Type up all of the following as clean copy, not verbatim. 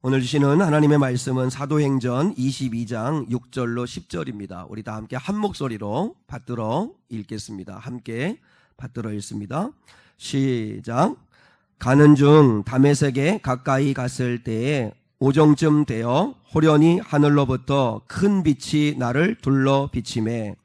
오늘 주시는 하나님의 말씀은 사도행전 22장 6절로 10절입니다. 우리 다 함께 한 목소리로 받들어 읽겠습니다. 함께 받들어 읽습니다. 시작. 가는 중 다메섹에 가까이 갔을 때에 오정쯤 되어 호련히 하늘로부터 큰 빛이 나를 둘러 비치매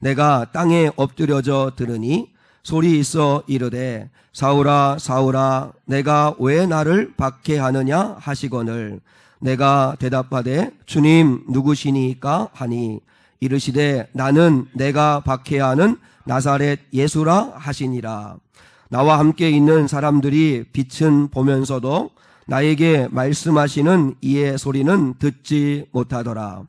내가 땅에 엎드려져 들으니 소리 있어 이르되 사울아 사울아 내가 왜 나를 박해하느냐 하시거늘 내가 대답하되 주님 누구시니까 하니 이르시되 나는 내가 박해하는 나사렛 예수라 하시니라. 나와 함께 있는 사람들이 빛은 보면서도 나에게 말씀하시는 이의 소리는 듣지 못하더라.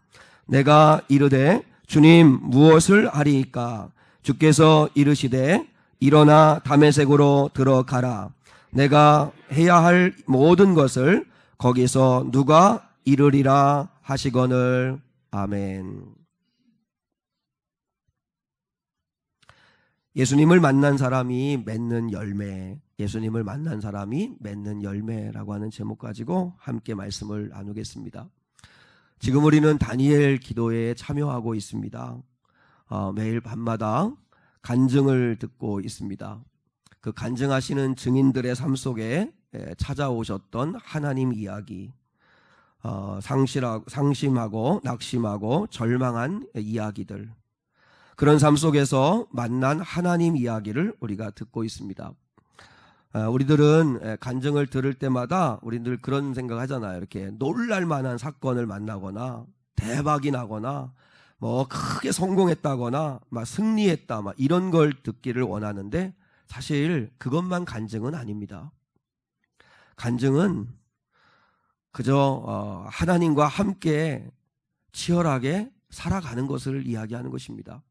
내가 이르되 주님 무엇을 하리이까? 주께서 이르시되 일어나 다메섹으로 들어가라. 내가 해야 할 모든 것을 거기서 누가 이르리라 하시거늘. 아멘. 예수님을 만난 사람이 맺는 열매, 예수님을 만난 사람이 맺는 열매라고 하는 제목 가지고 함께 말씀을 나누겠습니다. 지금 우리는 다니엘 기도에 참여하고 있습니다. 매일 밤마다 간증을 듣고 있습니다. 그 간증하시는 증인들의 삶 속에 찾아오셨던 하나님 이야기, 상심하고 낙심하고 절망한 이야기들, 그런 삶 속에서 만난 하나님 이야기를 우리가 듣고 있습니다. 우리들은 간증을 들을 때마다 우리들 그런 생각 하잖아요. 이렇게 놀랄 만한 사건을 만나거나 대박이 나거나 뭐 크게 성공했다거나 막 승리했다 막 이런 걸 듣기를 원하는데 사실 그것만 간증은 아닙니다. 간증은 그저 하나님과 함께 치열하게 살아가는 것을 이야기하는 것입니다.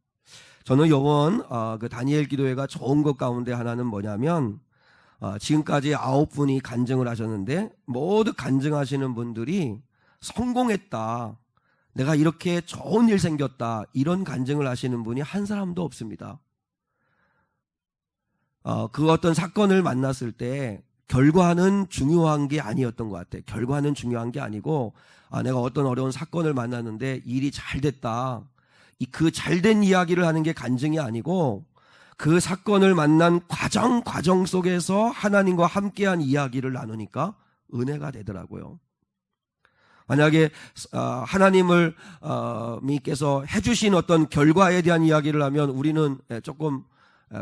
저는 이번 그 다니엘 기도회가 좋은 것 가운데 하나는 뭐냐면 지금까지 9분이 간증을 하셨는데 모두 간증하시는 분들이 성공했다, 내가 이렇게 좋은 일 생겼다, 이런 간증을 하시는 분이 한 사람도 없습니다. 그 어떤 사건을 만났을 때 결과는 중요한 게 아니었던 것 같아요. 결과는 중요한 게 아니고 내가 어떤 어려운 사건을 만났는데 일이 잘 됐다, 그 잘된 이야기를 하는 게 간증이 아니고 그 사건을 만난 과정 속에서 하나님과 함께한 이야기를 나누니까 은혜가 되더라고요. 만약에 하나님을 미께서 해주신 어떤 결과에 대한 이야기를 하면 우리는 조금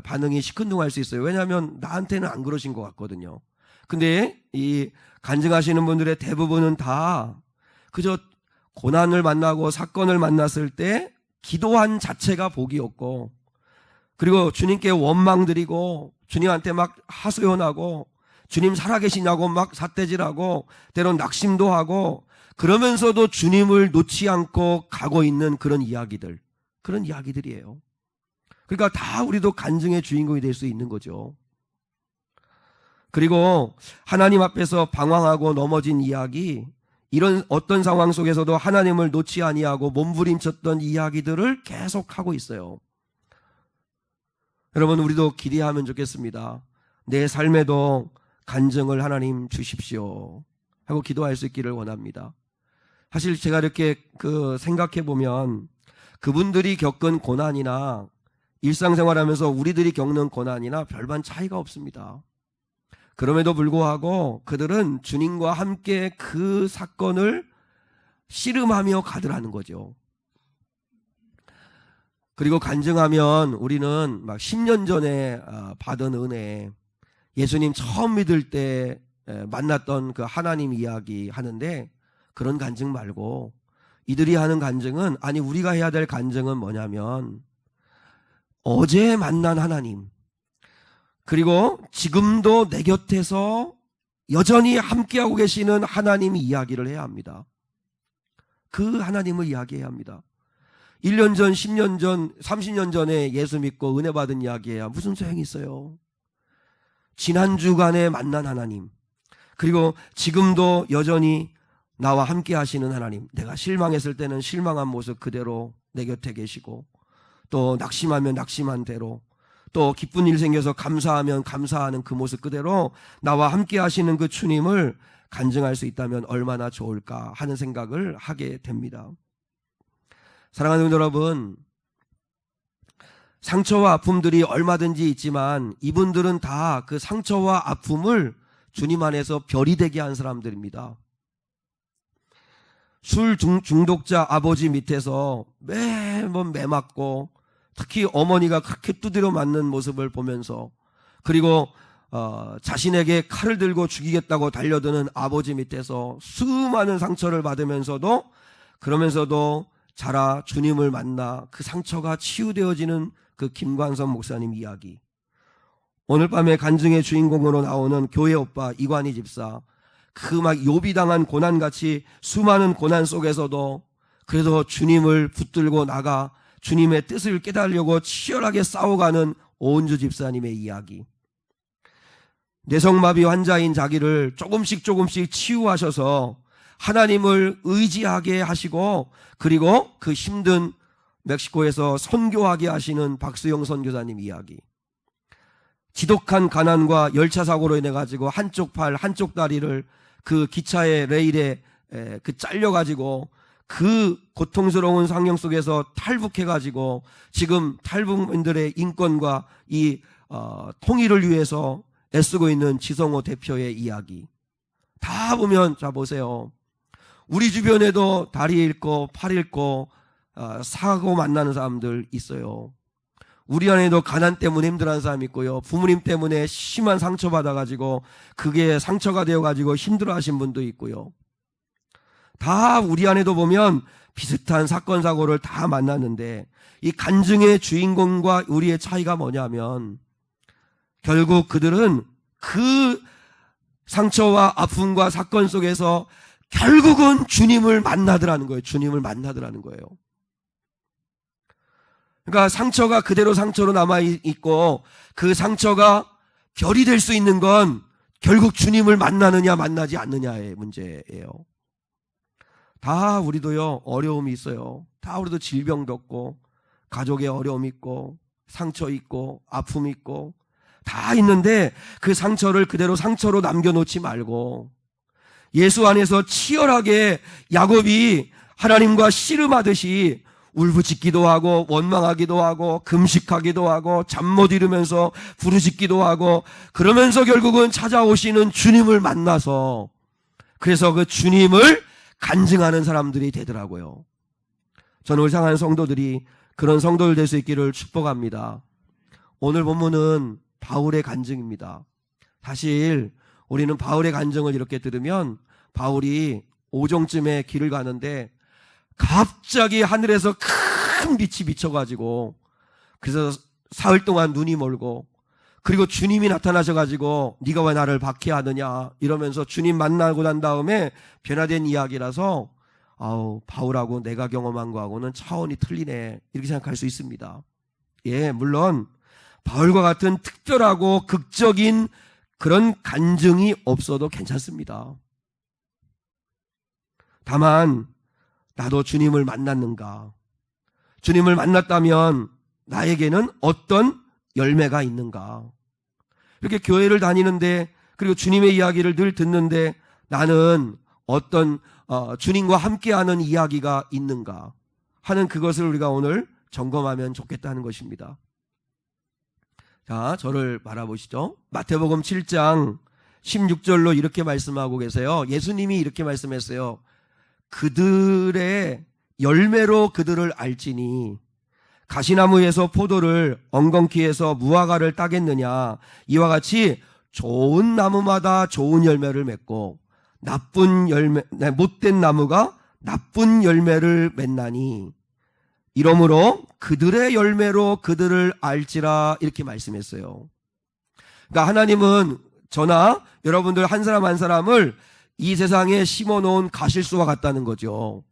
반응이 시큰둥할 수 있어요. 왜냐하면 나한테는 안 그러신 것 같거든요. 근데 이 간증하시는 분들의 대부분은 다 그저 고난을 만나고 사건을 만났을 때 기도한 자체가 복이었고, 그리고 주님께 원망드리고 주님한테 막 하소연하고 주님 살아계시냐고 막 삿대질하고 때론 낙심도 하고 그러면서도 주님을 놓지 않고 가고 있는 그런 이야기들, 그런 이야기들이에요. 그러니까 다 우리도 간증의 주인공이 될 수 있는 거죠. 그리고 하나님 앞에서 방황하고 넘어진 이야기, 이런 어떤 상황 속에서도 하나님을 놓지 아니하고 몸부림쳤던 이야기들을 계속하고 있어요. 여러분, 우리도 기대하면 좋겠습니다. 내 삶에도 간증을 하나님 주십시오 하고 기도할 수 있기를 원합니다. 사실 제가 이렇게 생각해 보면 그분들이 겪은 고난이나 일상생활하면서 우리들이 겪는 고난이나 별반 차이가 없습니다. 그럼에도 불구하고 그들은 주님과 함께 그 사건을 씨름하며 가더라는 거죠. 그리고 간증하면 우리는 막 10년 전에 받은 은혜, 예수님 처음 믿을 때 만났던 그 하나님 이야기 하는데, 그런 간증 말고 이들이 하는 간증은, 아니 우리가 해야 될 간증은 뭐냐면 어제 만난 하나님, 그리고 지금도 내 곁에서 여전히 함께하고 계시는 하나님 이야기를 해야 합니다. 그 하나님을 이야기해야 합니다. 1년 전, 10년 전, 30년 전에 예수 믿고 은혜 받은 이야기해야 무슨 소용이 있어요. 지난 주간에 만난 하나님, 그리고 지금도 여전히 나와 함께 하시는 하나님, 내가 실망했을 때는 실망한 모습 그대로 내 곁에 계시고, 또 낙심하면 낙심한 대로, 또 기쁜 일 생겨서 감사하면 감사하는 그 모습 그대로 나와 함께 하시는 그 주님을 간증할 수 있다면 얼마나 좋을까 하는 생각을 하게 됩니다. 사랑하는 여러분, 상처와 아픔들이 얼마든지 있지만 이분들은 다 그 상처와 아픔을 주님 안에서 별이 되게 한 사람들입니다. 술 중독자 아버지 밑에서 매번 매맞고, 특히 어머니가 그렇게 두드려 맞는 모습을 보면서, 그리고 자신에게 칼을 들고 죽이겠다고 달려드는 아버지 밑에서 수많은 상처를 받으면서도, 그러면서도 자라 주님을 만나 그 상처가 치유되어지는 그 김관선 목사님 이야기. 오늘 밤에 간증의 주인공으로 나오는 교회 오빠 이관희 집사, 그 막 욥이 당한 고난같이 수많은 고난 속에서도 그래도 주님을 붙들고 나가 주님의 뜻을 깨달으려고 치열하게 싸워가는 오은주 집사님의 이야기. 뇌성마비 환자인 자기를 조금씩 치유하셔서 하나님을 의지하게 하시고, 그리고 그 힘든 멕시코에서 선교하게 하시는 박수영 선교사님 이야기. 지독한 가난과 열차 사고로 인해 가지고 한쪽 팔 한쪽 다리를 그 기차의 레일에 그 잘려 가지고 그 고통스러운 상황 속에서 탈북해 가지고 지금 탈북민들의 인권과 이 통일을 위해서 애쓰고 있는 지성호 대표의 이야기. 다 보면, 자 보세요, 우리 주변에도 다리 잃고 팔 잃고 사고 만나는 사람들 있어요. 우리 안에도 가난 때문에 힘들어하는 사람이 있고요, 부모님 때문에 심한 상처 받아가지고 그게 상처가 되어가지고 힘들어하신 분도 있고요. 다 우리 안에도 보면 비슷한 사건 사고를 다 만났는데, 이 간증의 주인공과 우리의 차이가 뭐냐면, 결국 그들은 그 상처와 아픔과 사건 속에서 결국은 주님을 만나더라는 거예요. 주님을 만나더라는 거예요. 그러니까 상처가 그대로 상처로 남아있고, 그 상처가 결이 될 수 있는 건 결국 주님을 만나느냐 만나지 않느냐의 문제예요. 다 우리도요, 어려움이 있어요. 다 우리도 질병 겪고, 가족의 어려움 있고, 상처 있고, 아픔 있고, 다 있는데 그 상처를 그대로 상처로 남겨놓지 말고, 예수 안에서 치열하게 야곱이 하나님과 씨름하듯이 울부짖기도 하고 원망하기도 하고 금식하기도 하고 잠 못 이루면서 부르짖기도 하고, 그러면서 결국은 찾아오시는 주님을 만나서, 그래서 그 주님을 간증하는 사람들이 되더라고요. 저는 우리 사랑하는 성도들이 그런 성도들 될 수 있기를 축복합니다. 오늘 본문은 바울의 간증입니다. 사실 우리는 바울의 간증을 이렇게 들으면, 바울이 오정쯤에 길을 가는데 갑자기 하늘에서 큰 빛이 비쳐가지고, 그래서 사흘 동안 눈이 멀고, 그리고 주님이 나타나셔가지고 네가 왜 나를 박해하느냐 이러면서 주님 만나고 난 다음에 변화된 이야기라서, 바울하고 내가 경험한 거하고는 차원이 틀리네, 이렇게 생각할 수 있습니다. 예, 물론 바울과 같은 특별하고 극적인 그런 간증이 없어도 괜찮습니다. 다만 나도 주님을 만났는가, 주님을 만났다면 나에게는 어떤 열매가 있는가, 이렇게 교회를 다니는데, 그리고 주님의 이야기를 늘 듣는데 나는 어떤 주님과 함께하는 이야기가 있는가 하는 그것을 우리가 오늘 점검하면 좋겠다는 것입니다. 자, 저를 바라보시죠. 마태복음 7장 16절로 이렇게 말씀하고 계세요. 예수님이 이렇게 말씀했어요. 그들의 열매로 그들을 알지니 가시나무에서 포도를 엉겅퀴에서 무화과를 따겠느냐, 이와 같이 좋은 나무마다 좋은 열매를 맺고 못된 나무가 나쁜 열매를 맺나니 이러므로 그들의 열매로 그들을 알지라, 이렇게 말씀했어요. 그러니까 하나님은 저나 여러분들 한 사람 한 사람을 이 세상에 심어놓은 가실수와 같다는 거죠.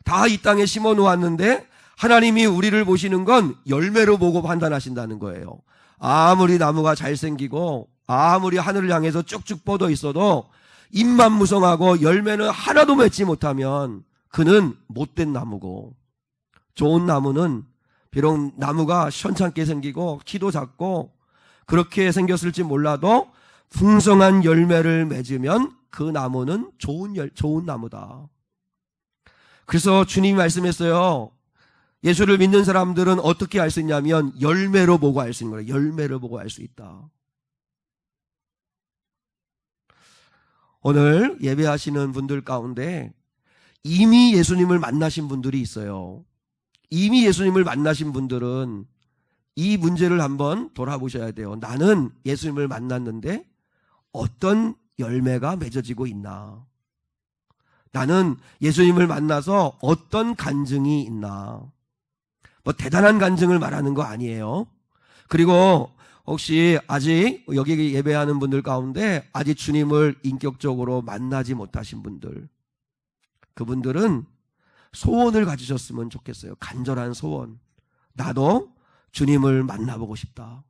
다 이 땅에 심어놓았는데 하나님이 우리를 보시는 건 열매로 보고 판단하신다는 거예요. 아무리 나무가 잘생기고 아무리 하늘을 향해서 쭉쭉 뻗어 있어도 잎만 무성하고 열매는 하나도 맺지 못하면 그는 못된 나무고, 좋은 나무는 비록 나무가 시원찮게 생기고 키도 작고 그렇게 생겼을지 몰라도 풍성한 열매를 맺으면 그 나무는 좋은 나무다. 그래서 주님이 말씀했어요. 예수를 믿는 사람들은 어떻게 알 수 있냐면 열매로 보고 알 수 있는 거예요. 열매를 보고 알 수 있다. 오늘 예배하시는 분들 가운데 이미 예수님을 만나신 분들이 있어요. 이미 예수님을 만나신 분들은 이 문제를 한번 돌아보셔야 돼요. 나는 예수님을 만났는데 어떤 열매가 맺어지고 있나? 나는 예수님을 만나서 어떤 간증이 있나? 뭐 대단한 간증을 말하는 거 아니에요. 그리고 혹시 아직 여기 예배하는 분들 가운데 아직 주님을 인격적으로 만나지 못하신 분들, 그분들은 소원을 가지셨으면 좋겠어요. 간절한 소원. 나도 주님을 만나보고 싶다.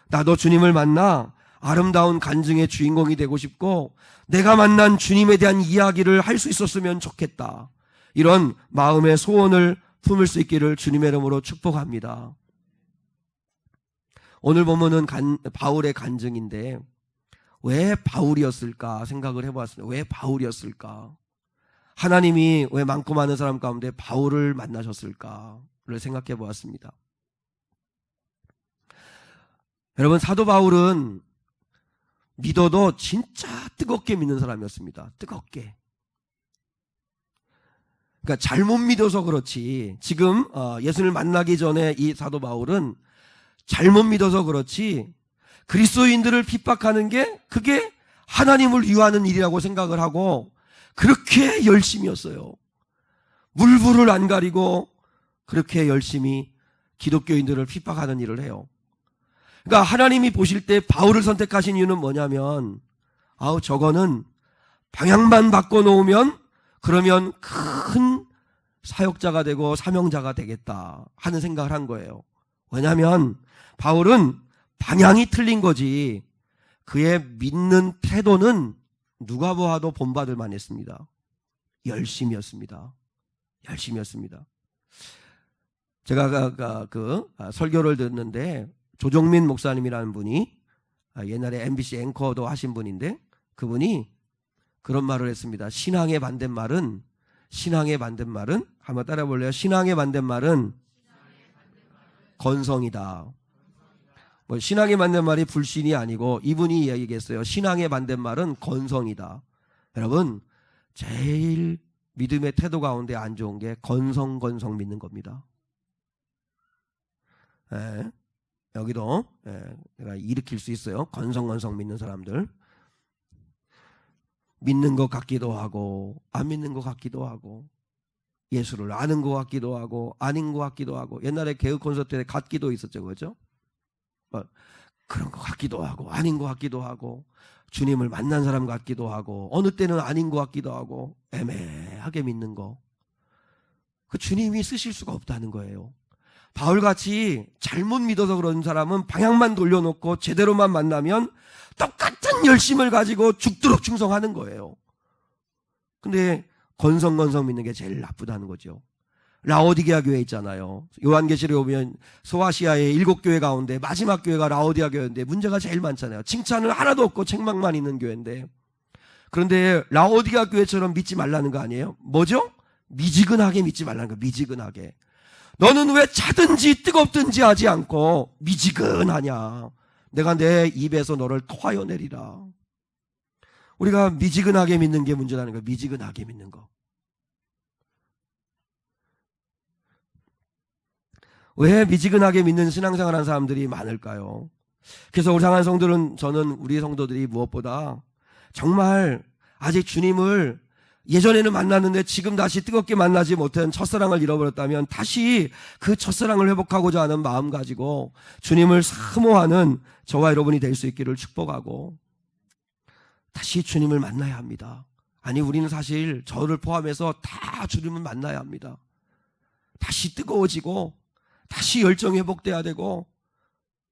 나도 주님을 만나 아름다운 간증의 주인공이 되고 싶고 내가 만난 주님에 대한 이야기를 할 수 있었으면 좋겠다. 이런 마음의 소원을 품을 수 있기를 주님의 이름으로 축복합니다. 오늘 보면은 바울의 간증인데 왜 바울이었을까 생각을 해보았습니다. 왜 바울이었을까? 하나님이 왜 많고 많은 사람 가운데 바울을 만나셨을까를 생각해 보았습니다. 여러분, 사도 바울은 믿어도 진짜 뜨겁게 믿는 사람이었습니다. 뜨겁게. 그러니까 잘못 믿어서 그렇지, 지금 예수를 만나기 전에 이 사도 바울은 잘못 믿어서 그렇지 그리스도인들을 핍박하는 게 그게 하나님을 위하는 일이라고 생각을 하고 그렇게 열심히였어요. 물불을 안 가리고 그렇게 열심히 기독교인들을 핍박하는 일을 해요. 그러니까 하나님이 보실 때 바울을 선택하신 이유는 뭐냐면 저거는 방향만 바꿔놓으면 그러면 큰 사역자가 되고 사명자가 되겠다 하는 생각을 한 거예요. 왜냐하면 바울은 방향이 틀린 거지 그의 믿는 태도는 누가 보아도 본받을 만했습니다. 열심이었습니다. 열심이었습니다. 제가 설교를 듣는데 조정민 목사님이라는 분이 옛날에 MBC 앵커도 하신 분인데 그분이 그런 말을 했습니다. 신앙의 반대말은 한번 따라 볼래요? 신앙의 반대말은 건성이다. 뭐 신앙의 반대말이 불신이 아니고 이분이 얘기했어요. 신앙의 반대말은 건성이다. 여러분, 제일 믿음의 태도 가운데 안 좋은 게 건성 믿는 겁니다. 여기도 내가 일으킬 수 있어요. 건성 믿는 사람들. 믿는 것 같기도 하고 안 믿는 것 같기도 하고 예수를 아는 것 같기도 하고 아닌 것 같기도 하고 옛날에 개그 콘서트에 같기도 있었죠. 그렇죠? 그런 것 같기도 하고 아닌 것 같기도 하고 주님을 만난 사람 같기도 하고 어느 때는 아닌 것 같기도 하고 애매하게 믿는 거. 그 주님이 쓰실 수가 없다는 거예요. 바울같이 잘못 믿어서 그런 사람은 방향만 돌려놓고 제대로만 만나면 똑같은 열심을 가지고 죽도록 충성하는 거예요. 근데 건성 믿는 게 제일 나쁘다는 거죠. 라오디게아 교회 있잖아요. 요한계시록에 보면 소아시아의 7교회 가운데 마지막 교회가 라오디게아 교회인데 문제가 제일 많잖아요. 칭찬은 하나도 없고 책망만 있는 교회인데, 그런데 라오디게아 교회처럼 믿지 말라는 거 아니에요? 뭐죠? 미지근하게 믿지 말라는 거예요. 미지근하게. 너는 왜 차든지 뜨겁든지 하지 않고 미지근하냐? 내가 내 입에서 너를 토하여 내리라. 우리가 미지근하게 믿는 게 문제라는 거예요. 미지근하게 믿는 거. 왜 미지근하게 믿는 신앙생활 하는 사람들이 많을까요? 그래서 우리 상한 성도들은, 저는 우리 성도들이 무엇보다 정말 아직 주님을 예전에는 만났는데 지금 다시 뜨겁게 만나지 못한 첫사랑을 잃어버렸다면 다시 그 첫사랑을 회복하고자 하는 마음 가지고 주님을 사모하는 저와 여러분이 될 수 있기를 축복하고 다시 주님을 만나야 합니다. 아니, 우리는 사실 저를 포함해서 다 주님을 만나야 합니다. 다시 뜨거워지고 다시 열정이 회복돼야 되고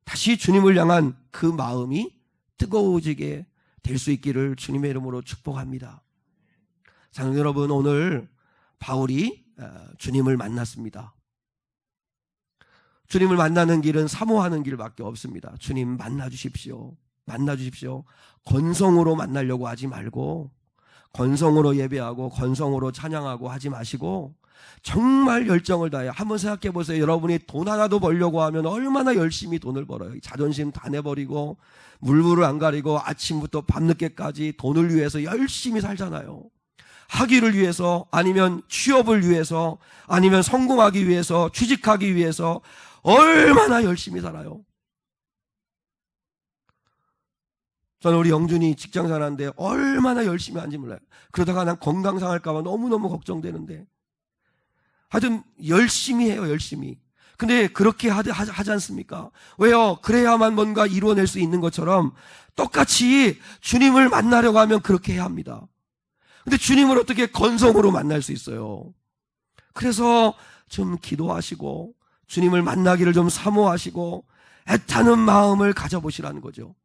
다시 주님을 향한 그 마음이 뜨거워지게 될 수 있기를 주님의 이름으로 축복합니다. 사랑하는 여러분, 오늘 바울이 주님을 만났습니다. 주님을 만나는 길은 사모하는 길밖에 없습니다. 주님 만나 주십시오. 만나 주십시오. 건성으로 만나려고 하지 말고, 건성으로 예배하고 건성으로 찬양하고 하지 마시고 정말 열정을 다해. 한번 생각해 보세요. 여러분이 돈 하나도 벌려고 하면 얼마나 열심히 돈을 벌어요. 자존심 다 내버리고 물불을 안 가리고 아침부터 밤늦게까지 돈을 위해서 열심히 살잖아요. 학위를 위해서, 아니면 취업을 위해서, 아니면 성공하기 위해서, 취직하기 위해서 얼마나 열심히 살아요. 저는 우리 영준이 직장생활 하는데 얼마나 열심히 하는지 몰라요. 그러다가 난 건강 상할까 봐 너무너무 걱정되는데 하여튼 열심히 해요. 열심히. 근데 그렇게 하지 않습니까? 왜요? 그래야만 뭔가 이루어낼 수 있는 것처럼 똑같이 주님을 만나려고 하면 그렇게 해야 합니다. 근데 주님을 어떻게 건성으로 만날 수 있어요? 그래서 좀 기도하시고 주님을 만나기를 좀 사모하시고 애타는 마음을 가져보시라는 거죠.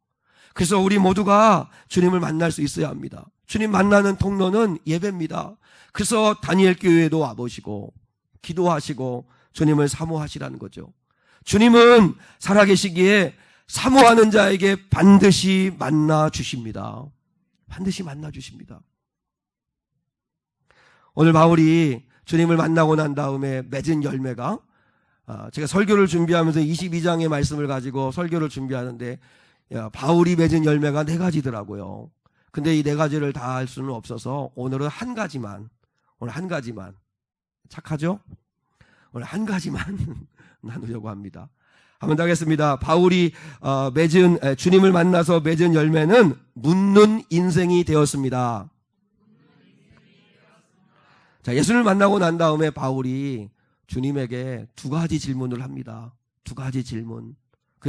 그래서 우리 모두가 주님을 만날 수 있어야 합니다. 주님 만나는 통로는 예배입니다. 그래서 다니엘 교회에도 와보시고 기도하시고 주님을 사모하시라는 거죠. 주님은 살아계시기에 사모하는 자에게 반드시 만나 주십니다. 반드시 만나 주십니다. 오늘 바울이 주님을 만나고 난 다음에 맺은 열매가, 제가 설교를 준비하면서 22장의 말씀을 가지고 설교를 준비하는데 바울이 맺은 열매가 4가지더라고요. 근데 이 4가지를 다 할 수는 없어서 오늘은 한 가지만, 착하죠? 오늘 한 가지만 나누려고 합니다. 한번 더 하겠습니다. 바울이 주님을 만나서 맺은 열매는 묻는 인생이 되었습니다. 자, 예수를 만나고 난 다음에 바울이 주님에게 2가지 질문을 합니다. 2가지 질문.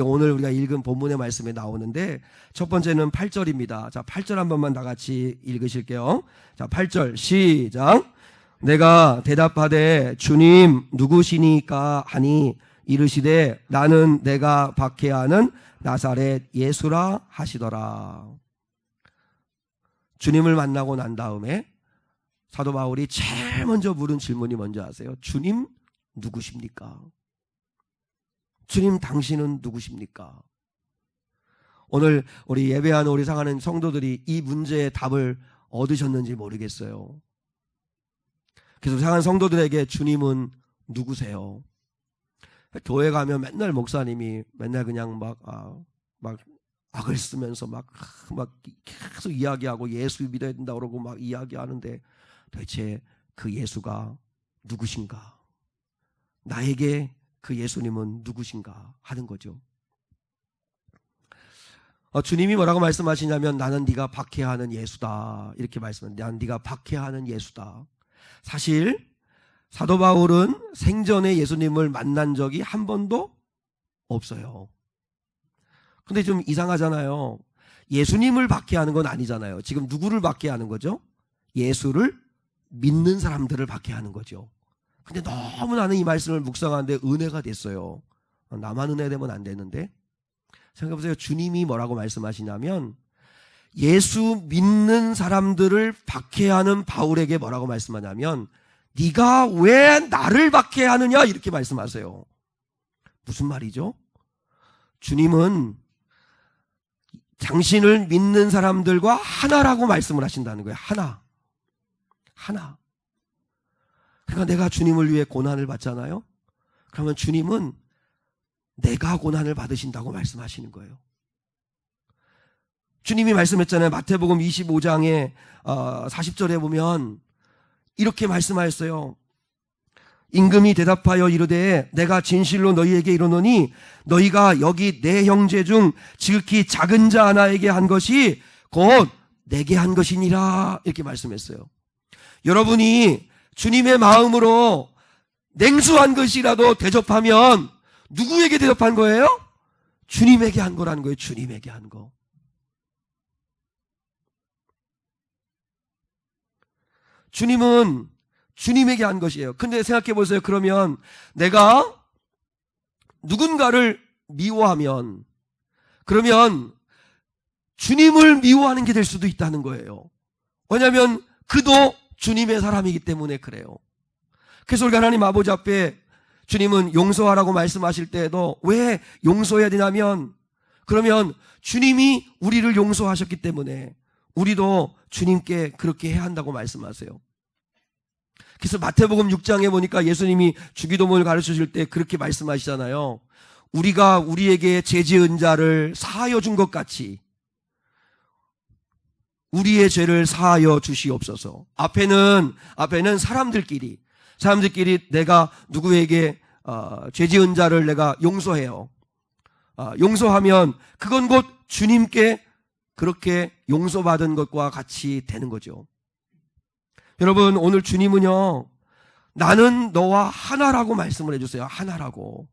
오늘 우리가 읽은 본문의 말씀에 나오는데 첫 번째는 8절입니다. 자, 8절 한 번만 다 같이 읽으실게요. 자, 8절 시작. 내가 대답하되 주님 누구시니까 하니 이르시되 나는 내가 박해하는 나사렛 예수라 하시더라. 주님을 만나고 난 다음에 사도 바울이 제일 먼저 물은 질문이 뭔지 아세요? 주님 누구십니까? 주님 당신은 누구십니까? 오늘 우리 예배하는 우리 사랑하는 성도들이 이 문제의 답을 얻으셨는지 모르겠어요. 그래서 사랑하는 성도들에게 주님은 누구세요? 교회 가면 맨날 목사님이 맨날 그냥 막 악을 쓰면서 막 계속 이야기하고 예수 믿어야 된다 그러고 막 이야기하는데 도대체 그 예수가 누구신가? 나에게 그 예수님은 누구신가 하는 거죠. 주님이 뭐라고 말씀하시냐면 나는 네가 박해하는 예수다 이렇게 말씀합니다. 나는 네가 박해하는 예수다. 사실 사도 바울은 생전에 예수님을 만난 적이 한 번도 없어요. 근데 좀 이상하잖아요. 예수님을 박해하는 건 아니잖아요. 지금 누구를 박해하는 거죠? 예수를 믿는 사람들을 박해하는 거죠. 근데 너무 나는 이 말씀을 묵상하는데 은혜가 됐어요. 나만 은혜 되면 안 되는데. 생각해보세요. 주님이 뭐라고 말씀하시냐면 예수 믿는 사람들을 박해하는 바울에게 뭐라고 말씀하냐면 네가 왜 나를 박해하느냐 이렇게 말씀하세요. 무슨 말이죠? 주님은 당신을 믿는 사람들과 하나라고 말씀을 하신다는 거예요. 하나. 그러니까 내가 주님을 위해 고난을 받잖아요. 그러면 주님은 내가 고난을 받으신다고 말씀하시는 거예요. 주님이 말씀했잖아요. 마태복음 25장에 40절에 보면 이렇게 말씀하셨어요. 임금이 대답하여 이르되 내가 진실로 너희에게 이르노니 너희가 여기 내 형제 중 지극히 작은 자 하나에게 한 것이 곧 내게 한 것이니라 이렇게 말씀했어요. 여러분이 주님의 마음으로 냉수한 것이라도 대접하면 누구에게 대접한 거예요? 주님에게 한 거라는 거예요. 주님에게 한 거. 주님은 주님에게 한 것이에요. 근데 생각해 보세요. 그러면 내가 누군가를 미워하면 그러면 주님을 미워하는 게 될 수도 있다는 거예요. 왜냐하면 그도 주님의 사람이기 때문에 그래요. 그래서 우리가 하나님 아버지 앞에 주님은 용서하라고 말씀하실 때에도 왜 용서해야 되냐면 그러면 주님이 우리를 용서하셨기 때문에 우리도 주님께 그렇게 해야 한다고 말씀하세요. 그래서 마태복음 6장에 보니까 예수님이 주기도문을 가르쳐 줄 때 그렇게 말씀하시잖아요. 우리가 우리에게 죄 지은 자를 사하여 준 것 같이 우리의 죄를 사하여 주시옵소서. 앞에는 사람들끼리 내가 누구에게 죄 지은 자를 내가 용서해요. 용서하면 그건 곧 주님께 그렇게 용서받은 것과 같이 되는 거죠. 여러분, 오늘 주님은요, 나는 너와 하나라고 말씀을 해주세요. 하나라고.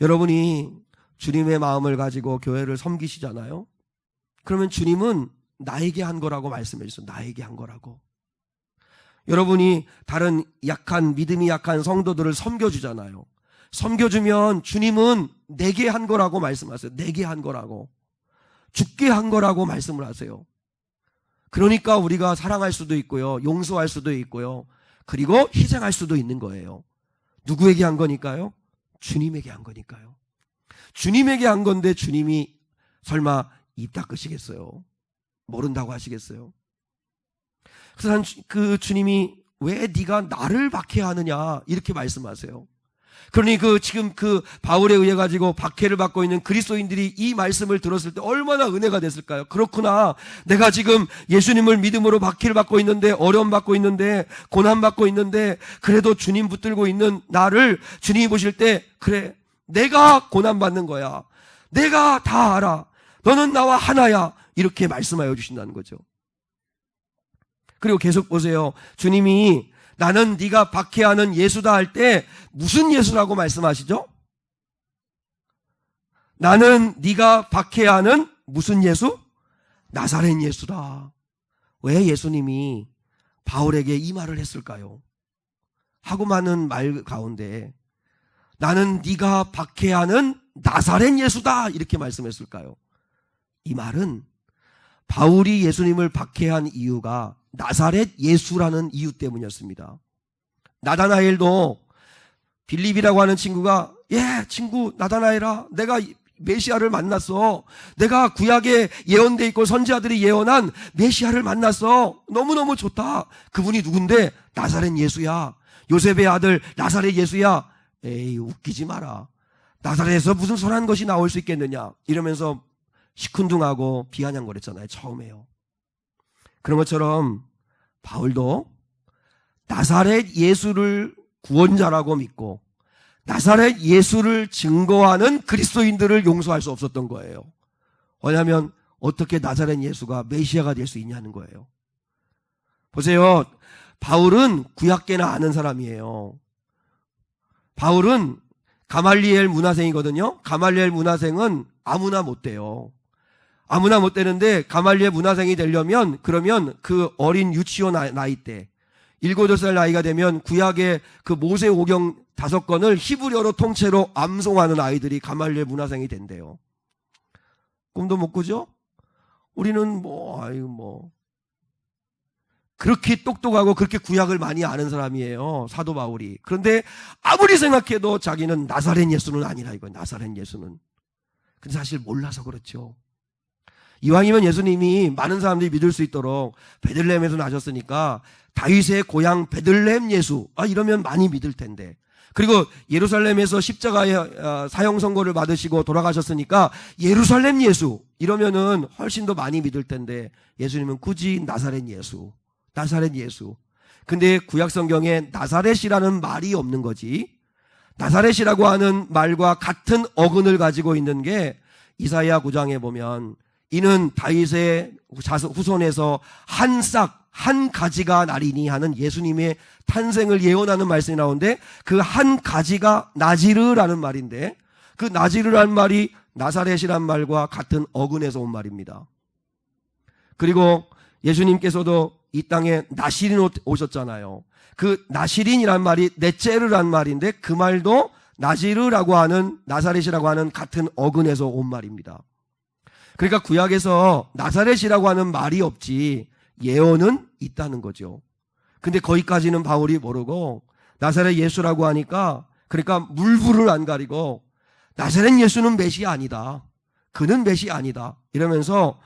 여러분이 주님의 마음을 가지고 교회를 섬기시잖아요. 그러면 주님은 나에게 한 거라고 말씀해 주세요. 나에게 한 거라고. 여러분이 다른 믿음이 약한 성도들을 섬겨주잖아요. 섬겨주면 주님은 내게 한 거라고 말씀하세요. 내게 한 거라고. 죽게 한 거라고 말씀을 하세요. 그러니까 우리가 사랑할 수도 있고요. 용서할 수도 있고요. 그리고 희생할 수도 있는 거예요. 누구에게 한 거니까요? 주님에게 한 거니까요. 주님에게 한 건데 주님이 설마 입 닦으시겠어요? 모른다고 하시겠어요? 그래서 그 주님이 왜 네가 나를 박해하느냐 이렇게 말씀하세요. 그러니 지금 바울에 의해 가지고 박해를 받고 있는 그리스도인들이 이 말씀을 들었을 때 얼마나 은혜가 됐을까요? 그렇구나. 내가 지금 예수님을 믿음으로 박해를 받고 있는데, 어려움 받고 있는데, 고난 받고 있는데, 그래도 주님 붙들고 있는 나를 주님이 보실 때, 그래, 내가 고난 받는 거야. 내가 다 알아. 너는 나와 하나야. 이렇게 말씀하여 주신다는 거죠. 그리고 계속 보세요. 주님이 나는 네가 박해하는 예수다 할 때 무슨 예수라고 말씀하시죠? 나는 네가 박해하는 무슨 예수? 나사렛 예수다. 왜 예수님이 바울에게 이 말을 했을까요? 하고 많은 말 가운데 나는 네가 박해하는 나사렛 예수다 이렇게 말씀했을까요? 이 말은 바울이 예수님을 박해한 이유가 나사렛 예수라는 이유 때문이었습니다. 나다나엘도 빌립이라고 하는 친구가 친구 나다나엘아, 내가 메시아를 만났어. 내가 구약에 예언돼 있고 선지자들이 예언한 메시아를 만났어. 너무너무 좋다. 그분이 누군데? 나사렛 예수야. 요셉의 아들 나사렛 예수야. 에이, 웃기지 마라. 나사렛에서 무슨 선한 것이 나올 수 있겠느냐 이러면서 시큰둥하고 비아냥거렸잖아요. 처음에요. 그런 것처럼 바울도 나사렛 예수를 구원자라고 믿고 나사렛 예수를 증거하는 그리스도인들을 용서할 수 없었던 거예요. 왜냐하면 어떻게 나사렛 예수가 메시아가 될 수 있냐는 거예요. 보세요. 바울은 구약계나 아는 사람이에요. 바울은 가말리엘 문화생이거든요. 가말리엘 문화생은 아무나 못 돼요. 아무나 못 되는데 가말리엘 문화생이 되려면 그러면 그 어린 유치원 나이 때 7, 8살 나이가 되면 구약의 그 모세 오경 5권을 히브리어로 통째로 암송하는 아이들이 가말리엘 문화생이 된대요. 꿈도 못 꾸죠? 우리는 그렇게 똑똑하고 그렇게 구약을 많이 아는 사람이에요. 사도 바울이. 그런데 아무리 생각해도 자기는 나사렛 예수는 아니라 이거예요. 나사렛 예수는. 근데 사실 몰라서 그렇죠. 이왕이면 예수님이 많은 사람들이 믿을 수 있도록 베들레헴에서 나셨으니까 다윗의 고향 베들레헴 예수 이러면 많이 믿을 텐데, 그리고 예루살렘에서 십자가의 사형 선고를 받으시고 돌아가셨으니까 예루살렘 예수 이러면은 훨씬 더 많이 믿을 텐데 예수님은 굳이 나사렛 예수. 근데 구약 성경에 나사렛이라는 말이 없는 거지. 나사렛이라고 하는 말과 같은 어근을 가지고 있는 게 이사야 9장에 보면 이는 다윗의 후손에서 한 가지가 나리니 하는 예수님의 탄생을 예언하는 말씀이 나오는데 그 한 가지가 나지르라는 말인데 그 나지르라는 말이 나사렛이란 말과 같은 어근에서 온 말입니다. 그리고 예수님께서도 이 땅에 나시린 오셨잖아요. 그 나시린이란 말이 네체르란 말인데 그 말도 나지르라고 하는 나사렛이라고 하는 같은 어근에서 온 말입니다. 그러니까 구약에서 나사렛이라고 하는 말이 없지 예언은 있다는 거죠. 근데 거기까지는 바울이 모르고 나사렛 예수라고 하니까 그러니까 물불을 안 가리고 나사렛 예수는 메시아 아니다. 그는 메시아 아니다. 이러면서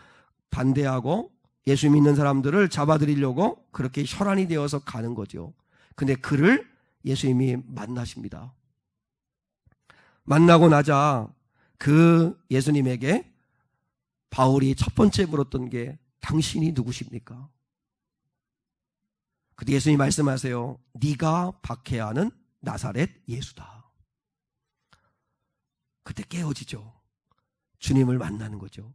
반대하고 예수 믿는 사람들을 잡아들이려고 그렇게 혈안이 되어서 가는 거죠. 근데 그를 예수님이 만나십니다. 만나고 나자 그 예수님에게 바울이 첫 번째 물었던 게 당신이 누구십니까? 그때 예수님이 말씀하세요. 네가 박해하는 나사렛 예수다. 그때 깨어지죠. 주님을 만나는 거죠.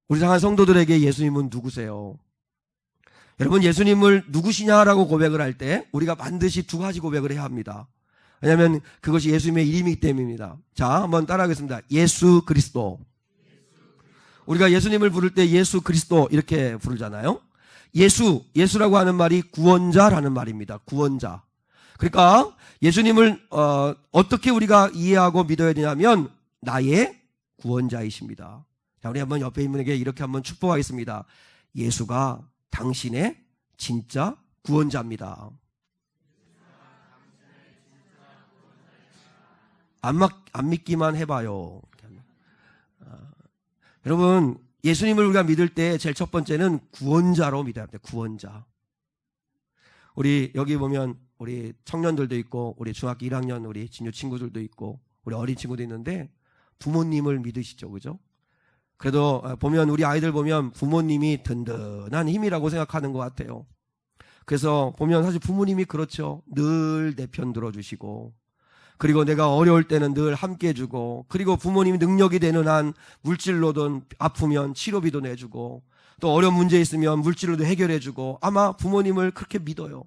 우리 사랑하는 성도들에게 예수님은 누구세요? 여러분, 예수님을 누구시냐라고 고백을 할 때 우리가 반드시 두 가지 고백을 해야 합니다. 왜냐하면 그것이 예수님의 이름이기 때문입니다. 자, 한번 따라하겠습니다. 예수 그리스도. 우리가 예수님을 부를 때 예수 그리스도 이렇게 부르잖아요. 예수라고 하는 말이 구원자라는 말입니다. 구원자. 그러니까 예수님을 어떻게 우리가 이해하고 믿어야 되냐면 나의 구원자이십니다. 자, 우리 한번 옆에 있는 분에게 이렇게 한번 축복하겠습니다. 예수가 당신의 진짜 구원자입니다. 안 믿기만 해봐요. 여러분, 예수님을 우리가 믿을 때 제일 첫 번째는 구원자로 믿어야 합니다. 구원자. 우리 여기 보면 우리 청년들도 있고 우리 중학교 1학년 우리 진유 친구들도 있고 우리 어린 친구도 있는데 부모님을 믿으시죠, 그죠? 그래도 보면 우리 아이들 보면 부모님이 든든한 힘이라고 생각하는 것 같아요. 그래서 보면 사실 부모님이 그렇죠. 늘 내 편 들어주시고, 그리고 내가 어려울 때는 늘 함께 해주고, 그리고 부모님이 능력이 되는 한 물질로든 아프면 치료비도 내주고, 또 어려운 문제 있으면 물질로도 해결해주고, 아마 부모님을 그렇게 믿어요.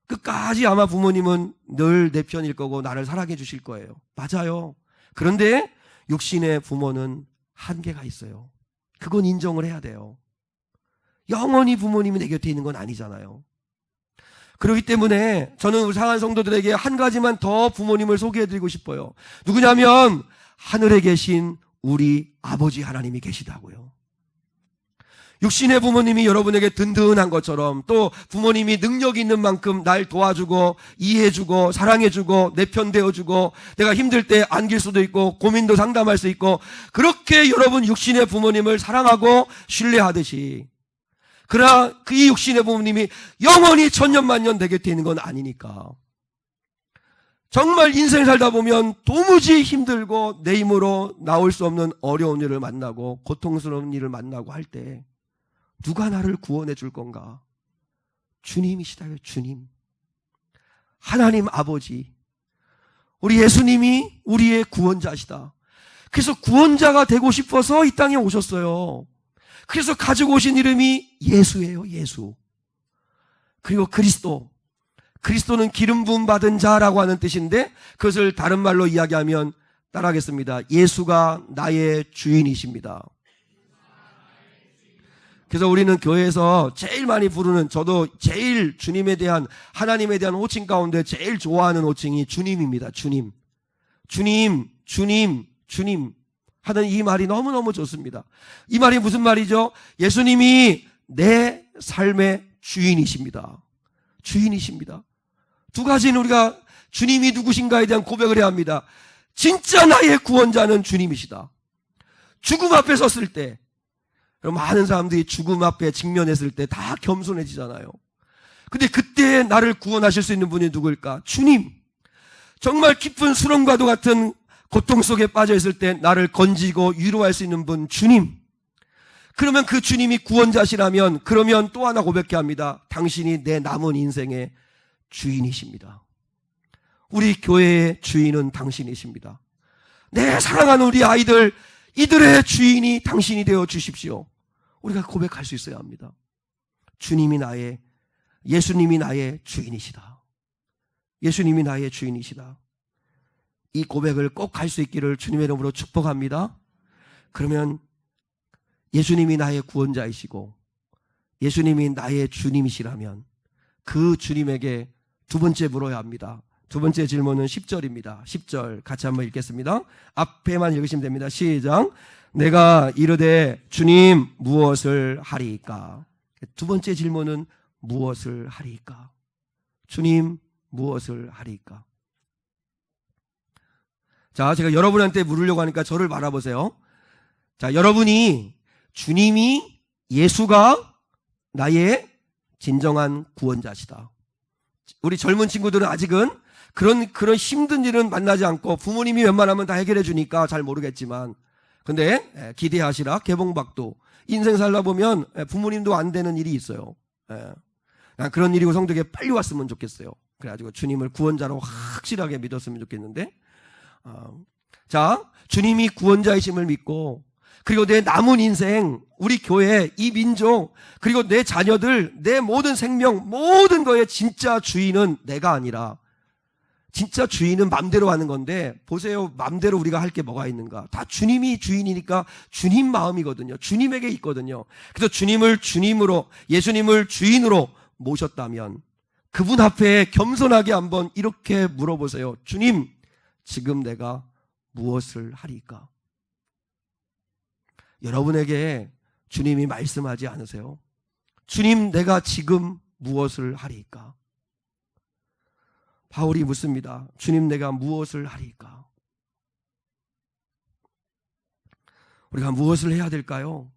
끝까지 아마 부모님은 늘 내 편일 거고 나를 사랑해 주실 거예요. 맞아요. 그런데 육신의 부모는 한계가 있어요. 그건 인정을 해야 돼요. 영원히 부모님이 내 곁에 있는 건 아니잖아요. 그렇기 때문에 저는 우리 사랑하는 성도들에게 한 가지만 더 부모님을 소개해드리고 싶어요. 누구냐면 하늘에 계신 우리 아버지 하나님이 계시다고요. 육신의 부모님이 여러분에게 든든한 것처럼 또 부모님이 능력이 있는 만큼 날 도와주고 이해해주고 사랑해주고 내 편 되어주고 내가 힘들 때 안길 수도 있고 고민도 상담할 수 있고 그렇게 여러분 육신의 부모님을 사랑하고 신뢰하듯이, 그러나 이 육신의 부모님이 영원히 천년만년 내 곁에 있는 건 아니니까 정말 인생 살다 보면 도무지 힘들고 내 힘으로 나올 수 없는 어려운 일을 만나고 고통스러운 일을 만나고 할 때 누가 나를 구원해 줄 건가? 주님이시다요. 주님. 하나님 아버지. 우리 예수님이 우리의 구원자시다. 그래서 구원자가 되고 싶어서 이 땅에 오셨어요. 그래서 가지고 오신 이름이 예수예요. 예수. 그리고 그리스도. 그리스도는 기름 부음 받은 자라고 하는 뜻인데 그것을 다른 말로 이야기하면 따라하겠습니다. 예수가 나의 주인이십니다. 그래서 우리는 교회에서 제일 많이 부르는, 저도 제일 주님에 대한, 하나님에 대한 호칭 가운데 제일 좋아하는 호칭이 주님입니다. 주님. 주님, 주님, 주님 하는 이 말이 너무너무 좋습니다. 이 말이 무슨 말이죠? 예수님이 내 삶의 주인이십니다. 주인이십니다. 두 가지는 우리가 주님이 누구신가에 대한 고백을 해야 합니다. 진짜 나의 구원자는 주님이시다. 죽음 앞에 섰을 때, 많은 사람들이 죽음 앞에 직면했을 때 다 겸손해지잖아요. 근데 그때 나를 구원하실 수 있는 분이 누구일까? 주님. 정말 깊은 수렁과도 같은 고통 속에 빠져 있을 때 나를 건지고 위로할 수 있는 분, 주님. 그러면 그 주님이 구원자시라면 그러면 또 하나 고백해야 합니다. 당신이 내 남은 인생의 주인이십니다. 우리 교회의 주인은 당신이십니다. 내 사랑하는 우리 아이들, 이들의 주인이 당신이 되어 주십시오. 우리가 고백할 수 있어야 합니다. 예수님이 나의 주인이시다. 예수님이 나의 주인이시다. 이 고백을 꼭 할 수 있기를 주님의 이름으로 축복합니다. 그러면 예수님이 나의 구원자이시고 예수님이 나의 주님이시라면 그 주님에게 두 번째 물어야 합니다. 두 번째 질문은 10절입니다. 10절 같이 한번 읽겠습니다. 앞에만 읽으시면 됩니다. 시작. 내가 이르되 주님 무엇을 하리이까? 두 번째 질문은 무엇을 하리이까? 주님 무엇을 하리이까? 자, 제가 여러분한테 물으려고 하니까 저를 바라보세요. 자, 여러분이 주님이 예수가 나의 진정한 구원자시다. 우리 젊은 친구들은 아직은 그런 힘든 일은 만나지 않고 부모님이 웬만하면 다 해결해 주니까 잘 모르겠지만, 근데 기대하시라. 개봉박도 인생 살다 보면 부모님도 안 되는 일이 있어요. 그런 일이고 성도에게 빨리 왔으면 좋겠어요. 그래가지고 주님을 구원자로 확실하게 믿었으면 좋겠는데, 자, 주님이 구원자이심을 믿고, 그리고 내 남은 인생, 우리 교회, 이 민족, 그리고 내 자녀들, 내 모든 생명, 모든 거의 진짜 주인은 내가 아니라, 진짜 주인은 맘대로 하는 건데, 보세요. 맘대로 우리가 할 게 뭐가 있는가. 다 주님이 주인이니까 주님 마음이거든요. 주님에게 있거든요. 그래서 주님을 주님으로, 예수님을 주인으로 모셨다면 그분 앞에 겸손하게 한번 이렇게 물어보세요. 주님, 지금 내가 무엇을 하리까? 여러분에게 주님이 말씀하지 않으세요? 주님, 내가 지금 무엇을 하리까? 바울이 묻습니다. 주님, 내가 무엇을 하리까? 우리가 무엇을 해야 될까요?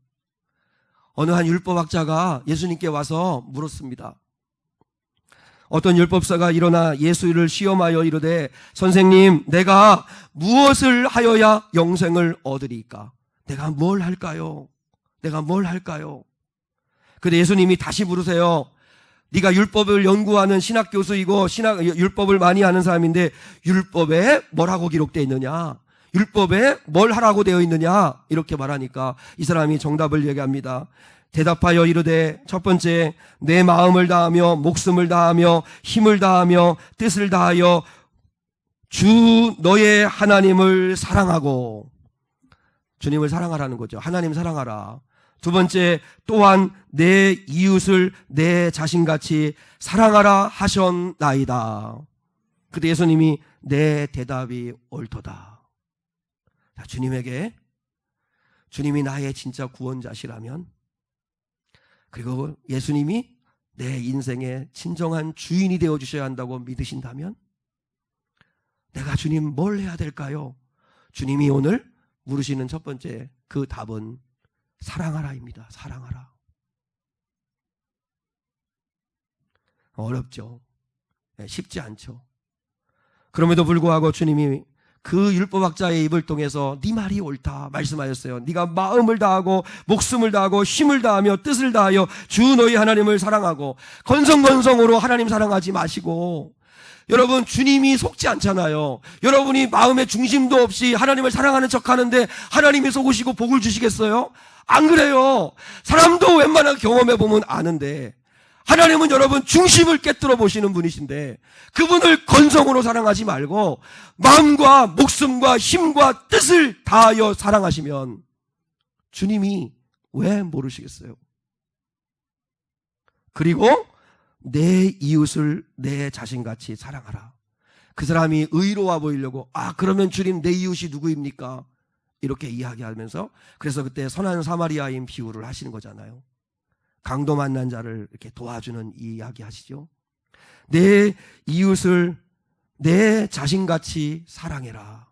어느 한 율법학자가 예수님께 와서 물었습니다. 어떤 율법사가 일어나 예수를 시험하여 이르되, 선생님, 내가 무엇을 하여야 영생을 얻으리까? 내가 뭘 할까요? 내가 뭘 할까요? 근데 예수님이 다시 물으세요. 네가 율법을 연구하는 신학 교수이고 율법을 많이 아는 사람인데 율법에 뭐라고 기록되어 있느냐? 율법에 뭘 하라고 되어 있느냐? 이렇게 말하니까 이 사람이 정답을 얘기합니다. 대답하여 이르되, 첫 번째, 내 마음을 다하며 목숨을 다하며 힘을 다하며 뜻을 다하여 주 너의 하나님을 사랑하고, 주님을 사랑하라는 거죠. 하나님 사랑하라. 두 번째, 또한 내 이웃을 내 자신같이 사랑하라 하셨나이다. 그때 예수님이 내 대답이 옳도다. 자, 주님이 나의 진짜 구원자시라면, 그리고 예수님이 내 인생의 진정한 주인이 되어주셔야 한다고 믿으신다면, 내가 주님 뭘 해야 될까요? 주님이 오늘 물으시는 첫 번째 그 답은 사랑하라입니다. 사랑하라. 어렵죠. 쉽지 않죠. 그럼에도 불구하고 주님이 그 율법학자의 입을 통해서 네 말이 옳다 말씀하셨어요. 네가 마음을 다하고 목숨을 다하고 힘을 다하며 뜻을 다하여 주 너희 하나님을 사랑하고, 건성건성으로 하나님 사랑하지 마시고, 여러분, 주님이 속지 않잖아요. 여러분이 마음의 중심도 없이 하나님을 사랑하는 척 하는데 하나님이 속으시고 복을 주시겠어요? 안 그래요. 사람도 웬만한 경험해보면 아는데, 하나님은 여러분 중심을 깨뜨려 보시는 분이신데, 그분을 건성으로 사랑하지 말고 마음과 목숨과 힘과 뜻을 다하여 사랑하시면 주님이 왜 모르시겠어요? 그리고 내 이웃을 내 자신같이 사랑하라. 그 사람이 의로워 보이려고, 그러면 주님 내 이웃이 누구입니까? 이렇게 이야기하면서, 그래서 그때 선한 사마리아인 비유를 하시는 거잖아요. 강도 만난 자를 이렇게 도와주는 이 이야기 하시죠. 내 이웃을 내 자신같이 사랑해라.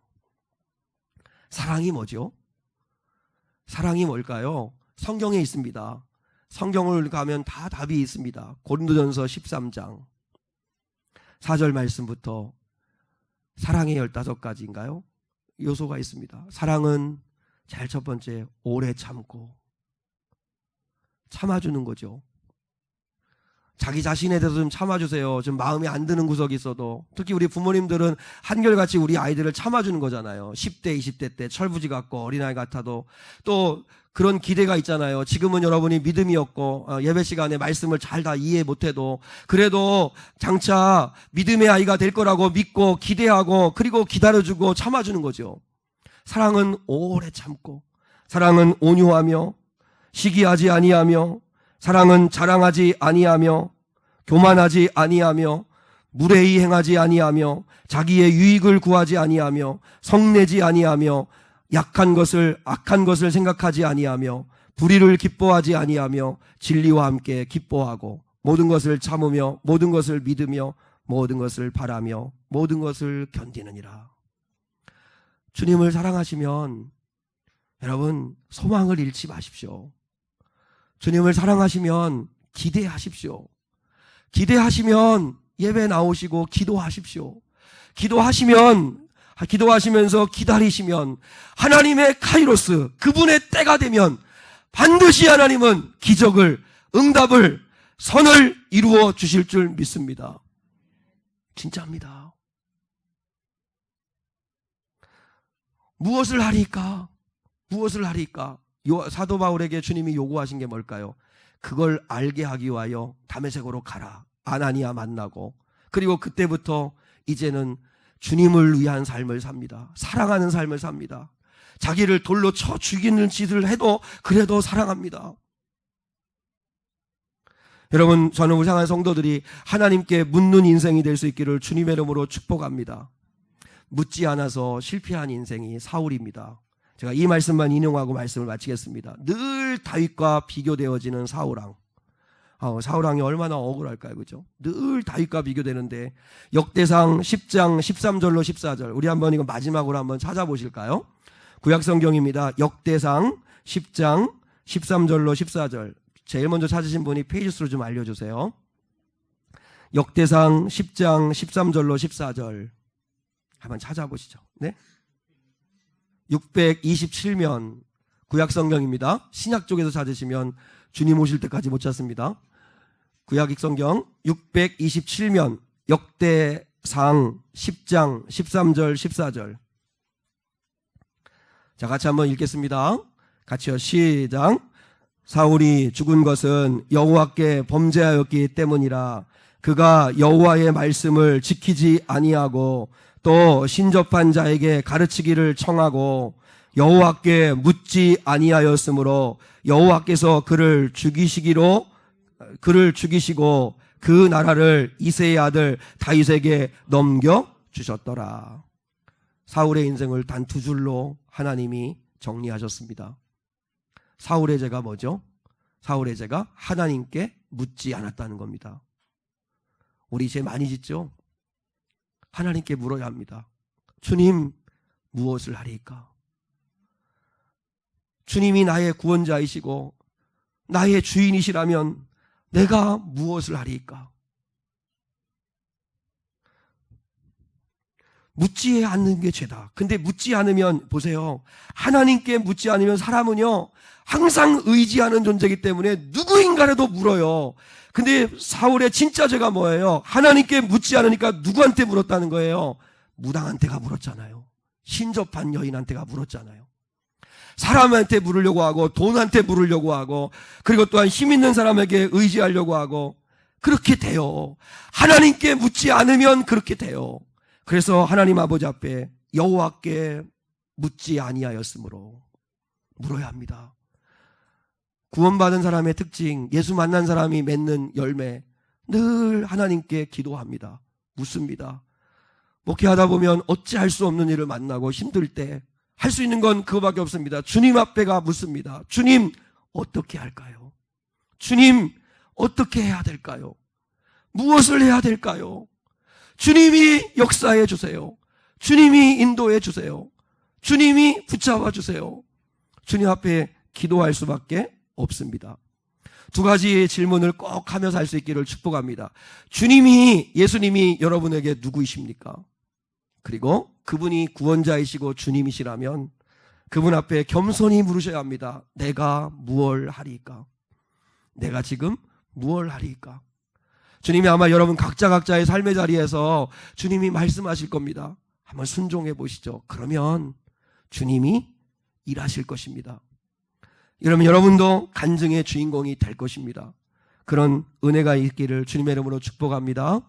사랑이 뭐죠? 사랑이 뭘까요? 성경에 있습니다. 성경을 가면 다 답이 있습니다. 고린도전서 13장 4절 말씀부터 사랑의 15가지인가요? 요소가 있습니다. 사랑은 제일 첫 번째, 오래 참고, 참아주는 거죠. 자기 자신에 대해서 좀 참아주세요. 좀 마음에 안 드는 구석이 있어도. 특히 우리 부모님들은 한결같이 우리 아이들을 참아주는 거잖아요. 10대, 20대 때 철부지 같고 어린아이 같아도 또 그런 기대가 있잖아요. 지금은 여러분이 믿음이 없고 예배 시간에 말씀을 잘 다 이해 못해도, 그래도 장차 믿음의 아이가 될 거라고 믿고 기대하고, 그리고 기다려주고 참아주는 거죠. 사랑은 오래 참고, 사랑은 온유하며 시기하지 아니하며, 사랑은 자랑하지 아니하며 교만하지 아니하며 무례히 행하지 아니하며 자기의 유익을 구하지 아니하며 성내지 아니하며 약한 것을 악한 것을 생각하지 아니하며 불의를 기뻐하지 아니하며 진리와 함께 기뻐하고, 모든 것을 참으며 모든 것을 믿으며 모든 것을 바라며 모든 것을 견디느니라. 주님을 사랑하시면 여러분 소망을 잃지 마십시오. 주님을 사랑하시면 기대하십시오. 기대하시면 예배 나오시고 기도하십시오. 기도하시면서 기다리시면 하나님의 카이로스, 그분의 때가 되면 반드시 하나님은 기적을, 응답을, 선을 이루어 주실 줄 믿습니다. 진짜입니다. 무엇을 하리까? 무엇을 하리까? 사도 바울에게 주님이 요구하신 게 뭘까요? 그걸 알게 하기 위하여 다메섹으로 가라. 아나니아 만나고, 그리고 그때부터 이제는 주님을 위한 삶을 삽니다. 사랑하는 삶을 삽니다. 자기를 돌로 쳐 죽이는 짓을 해도 그래도 사랑합니다. 여러분, 저는 우리 향한 성도들이 하나님께 묻는 인생이 될 수 있기를 주님의 이름으로 축복합니다. 묻지 않아서 실패한 인생이 사울입니다. 제가 이 말씀만 인용하고 말씀을 마치겠습니다. 늘 다윗과 비교되어지는 사울왕. 사울왕이 얼마나 억울할까요? 그죠? 늘 다윗과 비교되는데 역대상 10장 13절로 14절, 우리 한번 이거 마지막으로 한번 찾아보실까요? 구약성경입니다. 역대상 10장 13절로 14절. 제일 먼저 찾으신 분이 페이지 수로 좀 알려주세요. 역대상 10장 13절로 14절 한번 찾아보시죠. 네? 627면 구약성경입니다. 신약 쪽에서 찾으시면 주님 오실 때까지 못 찾습니다. 구약성경 627면 역대상 10장 13절 14절. 자, 같이 한번 읽겠습니다. 같이요. 시작. 사울이 죽은 것은 여호와께 범죄하였기 때문이라. 그가 여호와의 말씀을 지키지 아니하고 또 신접한 자에게 가르치기를 청하고 여호와께 묻지 아니하였으므로 여호와께서 그를 죽이시고 그 나라를 이새의 아들 다윗에게 넘겨주셨더라. 사울의 인생을 단 두 줄로 하나님이 정리하셨습니다. 사울의 죄가 뭐죠? 사울의 죄가 하나님께 묻지 않았다는 겁니다. 우리 죄 많이 짓죠? 하나님께 물어야 합니다. 주님, 무엇을 하리까? 주님이 나의 구원자이시고 나의 주인이시라면 내가 무엇을 하리까? 묻지 않는 게 죄다. 근데 묻지 않으면, 보세요. 하나님께 묻지 않으면 사람은요, 항상 의지하는 존재이기 때문에 누구인가라도 물어요. 근데 사울의 진짜 죄가 뭐예요? 하나님께 묻지 않으니까 누구한테 물었다는 거예요? 무당한테가 물었잖아요. 신접한 여인한테가 물었잖아요. 사람한테 물으려고 하고 돈한테 물으려고 하고, 그리고 또한 힘 있는 사람에게 의지하려고 하고, 그렇게 돼요. 하나님께 묻지 않으면 그렇게 돼요. 그래서 하나님 아버지 앞에 여호와께 묻지 아니하였으므로 물어야 합니다. 구원받은 사람의 특징, 예수 만난 사람이 맺는 열매, 늘 하나님께 기도합니다. 묻습니다. 목회하다 보면 어찌할 수 없는 일을 만나고 힘들 때 할 수 있는 건 그거밖에 없습니다. 주님 앞에가 묻습니다. 주님, 어떻게 할까요? 주님, 어떻게 해야 될까요? 무엇을 해야 될까요? 주님이 역사해 주세요. 주님이 인도해 주세요. 주님이 붙잡아 주세요. 주님 앞에 기도할 수밖에 없습니다. 두 가지의 질문을 꼭 하면서 할 수 있기를 축복합니다. 주님이, 예수님이 여러분에게 누구이십니까? 그리고 그분이 구원자이시고 주님이시라면 그분 앞에 겸손히 물으셔야 합니다. 내가 무엇을 하리까? 내가 지금 무엇을 하리까? 주님이 아마 여러분 각자의 삶의 자리에서 주님이 말씀하실 겁니다. 한번 순종해 보시죠. 그러면 주님이 일하실 것입니다. 이러면 여러분도 간증의 주인공이 될 것입니다. 그런 은혜가 있기를 주님의 이름으로 축복합니다.